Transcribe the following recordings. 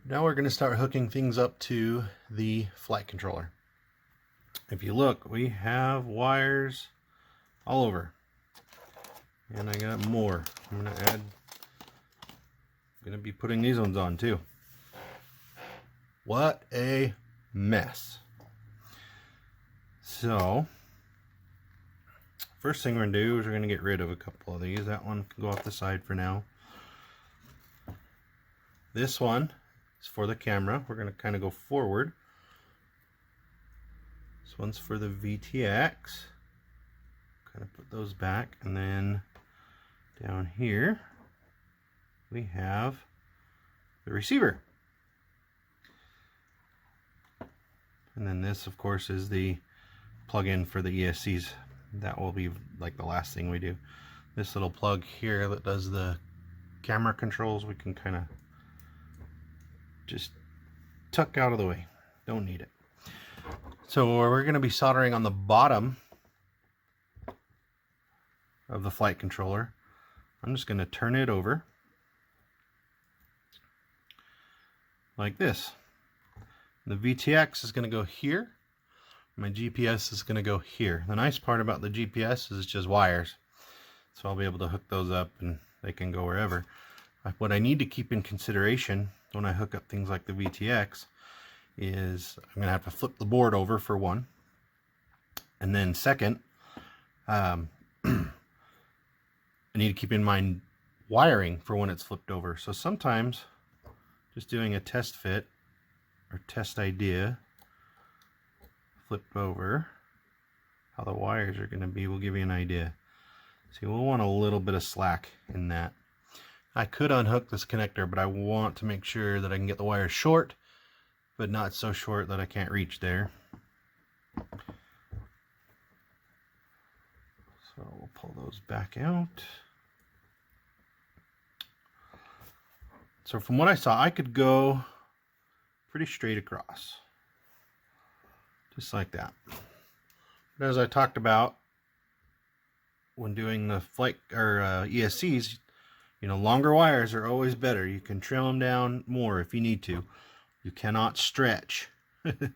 Now we're going to start hooking things up to the flight controller. If you look, we have wires all over. And I got more. I'm going to be putting these ones on too. What a mess. So, first thing we're going to do is we're going to get rid of a couple of these. That one can go off the side for now. This one is for the camera. We're going to kind of go forward. This one's for the VTX. Kind of put those back, and then down here we have the receiver. And then this, of course, is the plug-in for the ESCs. That will be like the last thing we do. This little plug here that does the camera controls, we can kind of just tuck out of the way. Don't need it. So we're going to be soldering on the bottom of the flight controller. I'm just going to turn it over like this. The VTX is going to go here. My GPS is going to go here. The nice part about the GPS is it's just wires. So I'll be able to hook those up and they can go wherever. What I need to keep in consideration when I hook up things like the VTX is I'm going to have to flip the board over for one. And then second, I need to keep in mind wiring for when it's flipped over. So sometimes just doing a test fit or test idea flipped over, how the wires are going to be will give you an idea. See, we'll want a little bit of slack in that. I could unhook this connector, but I want to make sure that I can get the wires short, but not so short that I can't reach there. So we'll pull those back out. So from what I saw, I could go pretty straight across. Just like that. But as I talked about when doing the flight or ESCs, you know, longer wires are always better. You can trim them down more if you need to. You cannot stretch. You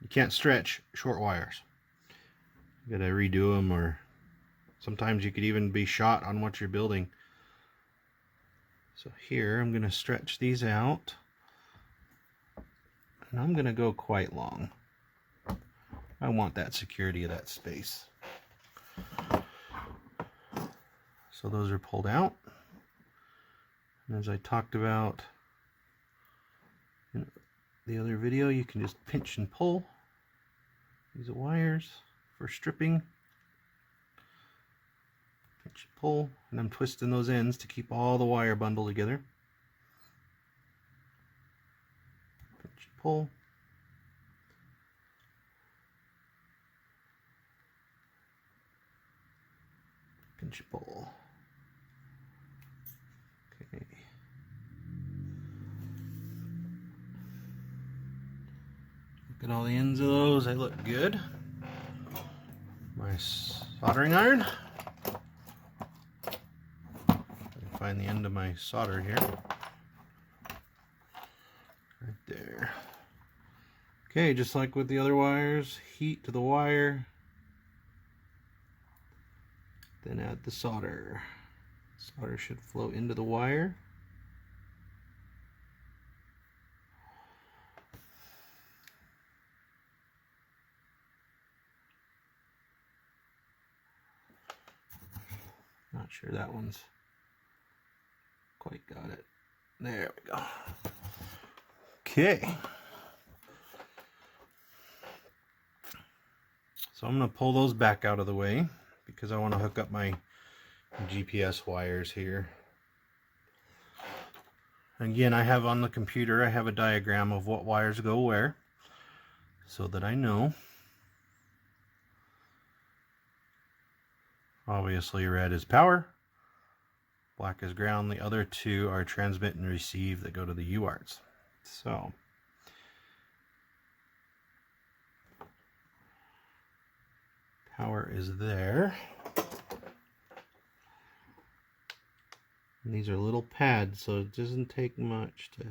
can't stretch short wires. You gotta redo them, or sometimes you could even be shot on what you're building. So here I'm going to stretch these out. And I'm going to go quite long. I want that security of that space. So those are pulled out. And as I talked about in the other video, you can just pinch and pull these wires for stripping. Pinch and pull, and I'm twisting those ends to keep all the wire bundled together. Pinch and pull. Pinch and pull. Okay. Look at all the ends of those, they look good. My soldering iron. Find the end of my solder here. Right there. Okay, just like with the other wires, heat to the wire. Then add the solder. Solder should flow into the wire. Not sure that one's quite got it. There we go. Okay. So I'm going to pull those back out of the way because I want to hook up my GPS wires here. Again, I have on the computer, I have a diagram of what wires go where so that I know. Obviously red is power. Black is ground. The other two are transmit and receive that go to the UARTs. So power is there. And these are little pads, so it doesn't take much to...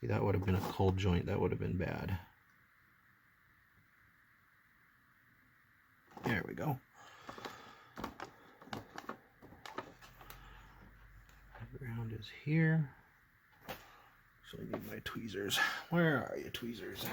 See, that would have been a cold joint. That would have been bad. There we go. The ground is here. So I need my tweezers. Where are you, tweezers?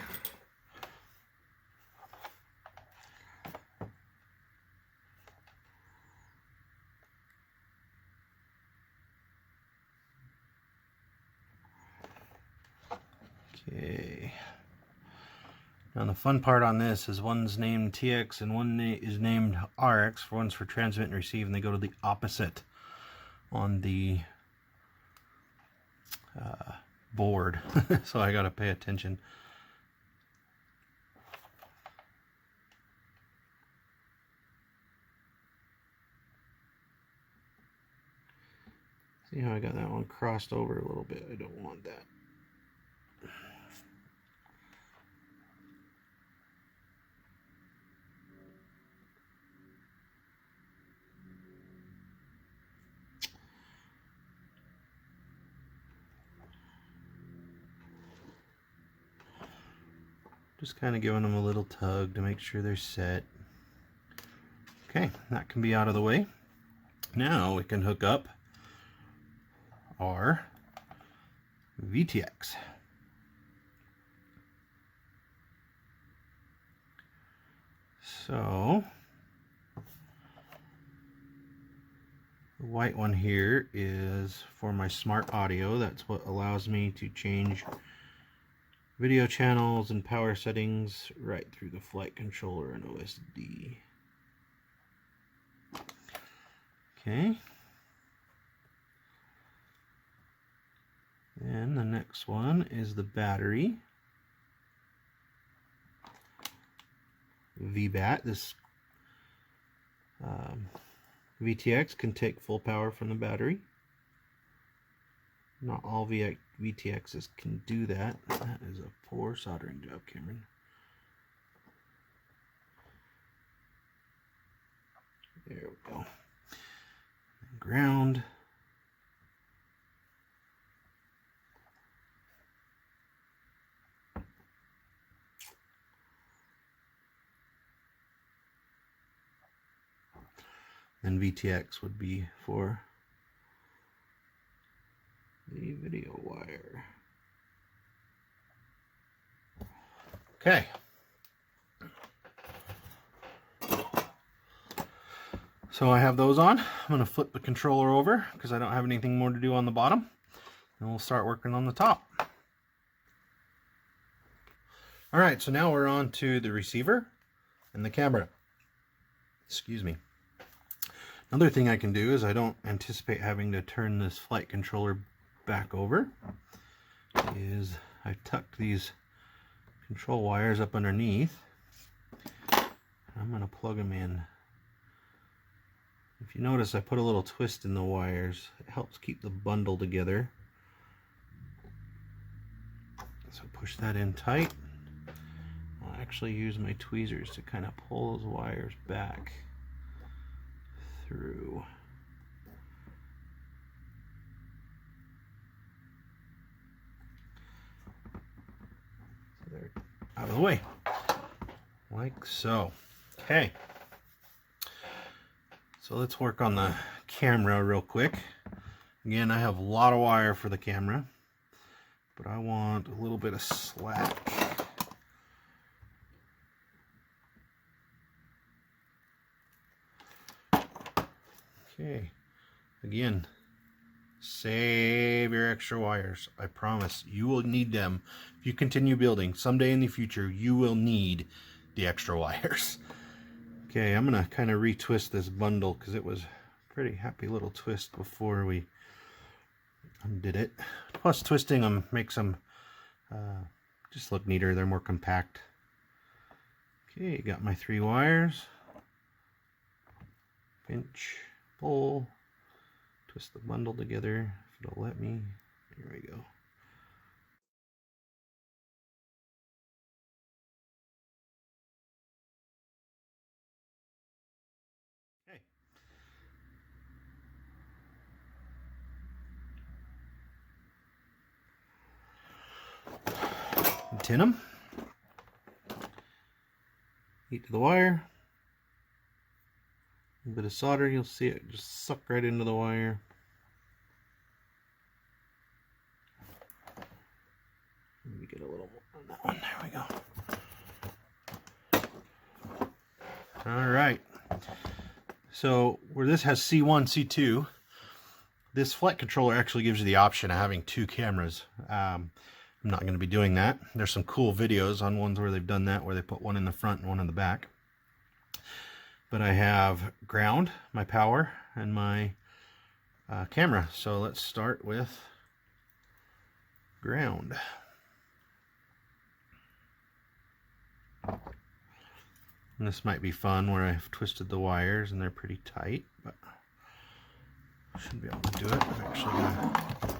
Okay. Now the fun part on this is one's named TX and one is named RX. One's for transmit and receive, and they go to the opposite on the board. So I gotta pay attention. See how I got that one crossed over a little bit? I don't want that. Just kind of giving them a little tug to make sure they're set. Okay, that can be out of the way. Now we can hook up our VTX. So the white one here is for my smart audio. That's what allows me to change video channels and power settings right through the flight controller and OSD. Okay. And the next one is the battery. VBAT. This VTX can take full power from the battery. Not all VTXs can do that. That is a poor soldering job, Cameron. There we go. Ground. And VTX would be for the video wire. Okay. So I have those on. I'm going to flip the controller over because I don't have anything more to do on the bottom. And we'll start working on the top. Alright, so now we're on to the receiver and the camera. Excuse me. Another thing I can do is I don't anticipate having to turn this flight controller back over, is I tucked these control wires up underneath. I'm going to plug them in. If you notice, I put a little twist in the wires. It helps keep the bundle together. So push that in tight. I'll actually use my tweezers to kind of pull those wires back through. So they're out of the way, like so. Okay, so let's work on the camera real quick. Again, I have a lot of wire for the camera, but I want a little bit of slack. Okay, again, save your extra wires. I promise you will need them. If you continue building, someday in the future, you will need the extra wires. Okay, I'm gonna kind of retwist this bundle because it was a pretty happy little twist before we undid it. Plus, twisting them makes them just look neater. They're more compact. Okay, got my 3 wires. Pinch. Pull, twist the bundle together if it'll let me. There we go. Okay. tin them. Heat to the wire. A bit of solder, you'll see it just suck right into the wire. Let me get a little more on that one. There we go. All right. So where this has C1, C2, this flight controller actually gives you the option of having 2 cameras. I'm not going to be doing that. There's some cool videos on ones where they've done that, where they put one in the front and one in the back. But I have ground, my power, and my camera. So let's start with ground. And this might be fun where I've twisted the wires and they're pretty tight, but I should be able to do it. I'm actually going to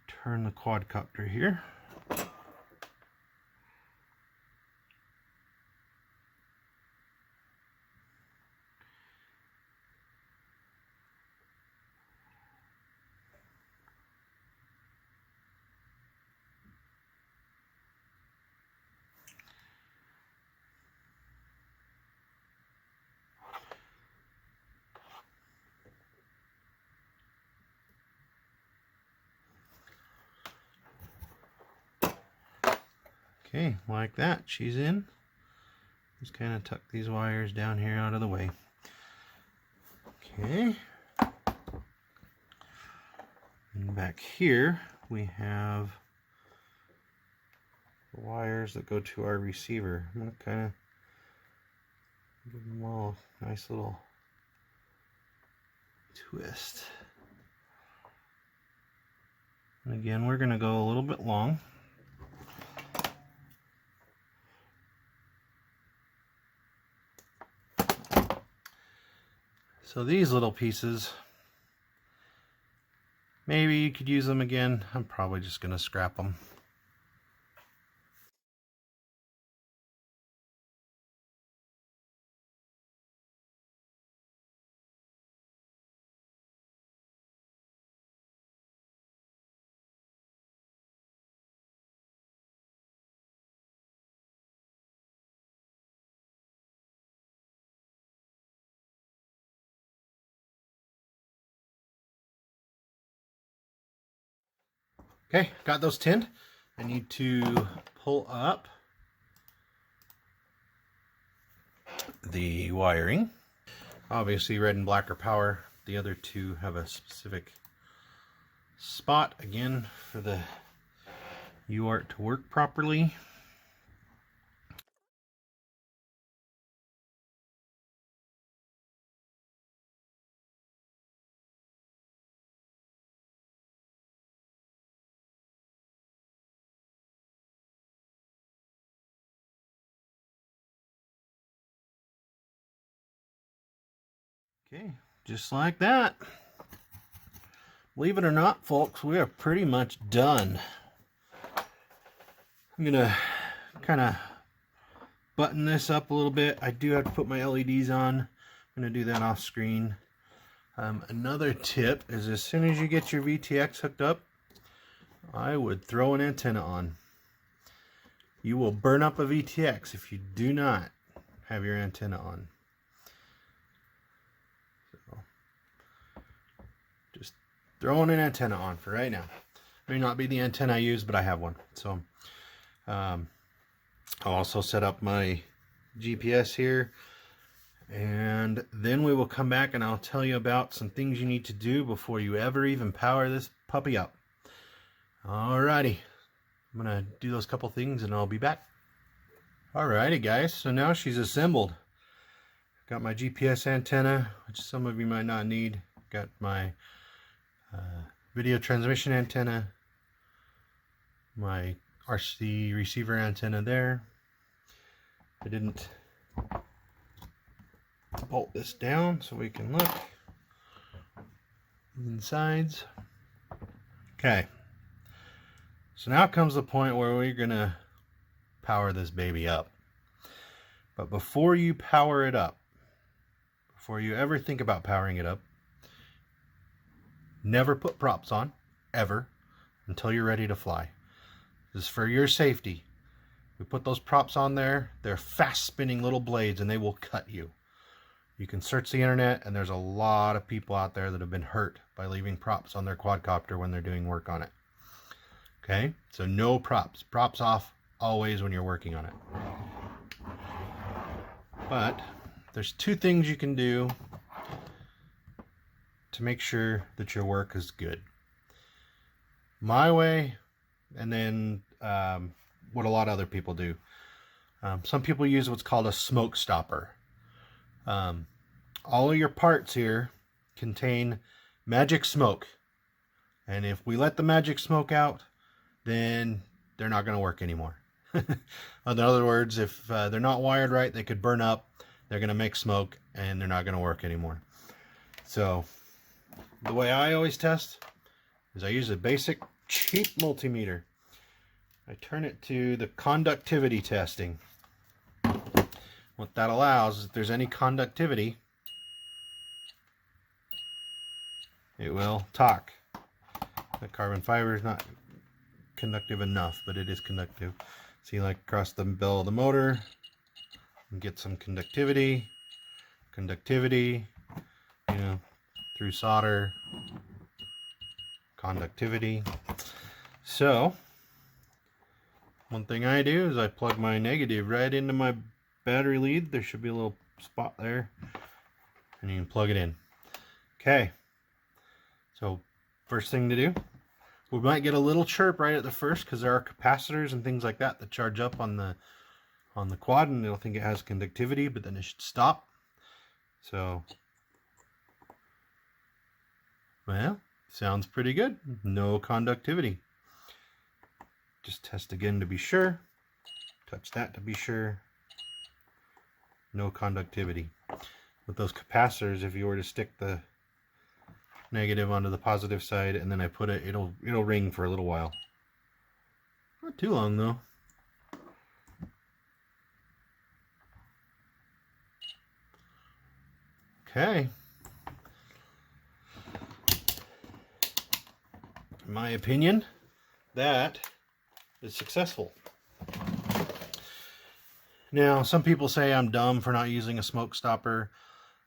turn the quadcopter here. Okay, like that, she's in. Just kind of tuck these wires down here out of the way. Okay. And back here we have the wires that go to our receiver. I'm going to kind of give them all a nice little twist. And again, we're going to go a little bit long. So these little pieces, maybe you could use them again. I'm probably just going to scrap them. Okay, got those tinned. I need to pull up the wiring. Obviously red and black are power. The other two have a specific spot, again, for the UART to work properly. Okay, just like that. Believe it or not, folks, we are pretty much done. I'm gonna kind of button this up a little bit. I do have to put my LEDs on. I'm gonna do that off screen. Another tip is, as soon as you get your VTX hooked up, I would throw an antenna on. You will burn up a VTX if you do not have your antenna on. So, just throwing an antenna on for right now. May not be the antenna I use, but I have one. So I'll also set up my GPS here, and then we will come back and I'll tell you about some things you need to do before you ever even power this puppy up. Alrighty, I'm gonna do those couple things and I'll be back. Alrighty guys, so now she's assembled. Got my GPS antenna, which some of you might not need. Got my video transmission antenna, my RC receiver antenna there. I didn't bolt this down so we can look insides. Okay, so now comes the point where we're gonna power this baby up. But before you power it up, before you ever think about powering it up, never put props on, ever, until you're ready to fly. This is for your safety. We put those props on there. They're fast spinning little blades and they will cut you. You can search the internet and there's a lot of people out there that have been hurt by leaving props on their quadcopter when they're doing work on it. Okay, so no props. Props off always when you're working on it. But there's two things you can do to make sure that your work is good. My way, and then what a lot of other people do. Some people use what's called a smoke stopper. All of your parts here contain magic smoke. And if we let the magic smoke out, then they're not going to work anymore. In other words, if they're not wired right, they could burn up, they're going to make smoke, and they're not going to work anymore. So the way I always test is I use a basic cheap multimeter. I turn it to the conductivity testing. What that allows is if there's any conductivity, it will talk. The carbon fiber is not conductive enough, but it is conductive. See, like across the bell of the motor, and get some conductivity, you know, through solder, conductivity. So one thing I do is I plug my negative right into my battery lead. There should be a little spot there, and you can plug it in. Okay, so first thing to do, we might get a little chirp right at the first because there are capacitors and things like that that charge up on the quad, and they'll think it has conductivity, but then it should stop. So, well, sounds pretty good. No conductivity. Just test again to be sure. Touch that to be sure. No conductivity. With those capacitors, if you were to stick the negative onto the positive side and then I put it, it'll ring for a little while. Not too long though. Okay. In my opinion, that is successful. Now, some people say I'm dumb for not using a smoke stopper,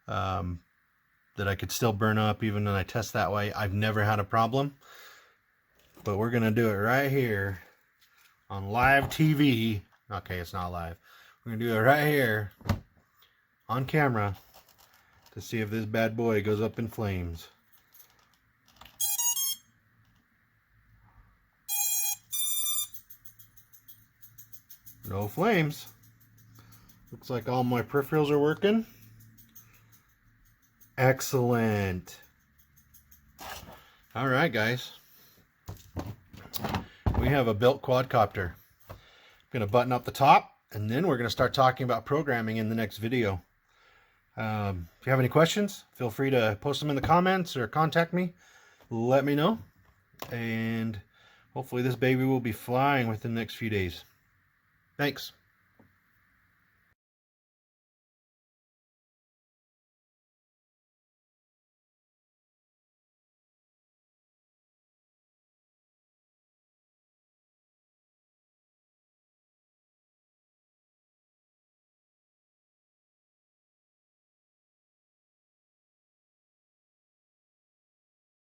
that I could still burn up even when I test that way. I've never had a problem, but we're gonna do it right here on live TV. Okay, it's not live. We're gonna do it right here on camera to see if this bad boy goes up in flames. No flames. Looks like all my peripherals are working. Excellent. All right, guys. We have a built quadcopter. I'm going to button up the top, and then we're going to start talking about programming in the next video. If you have any questions, feel free to post them in the comments or contact me. Let me know. And hopefully this baby will be flying within the next few days. Thanks.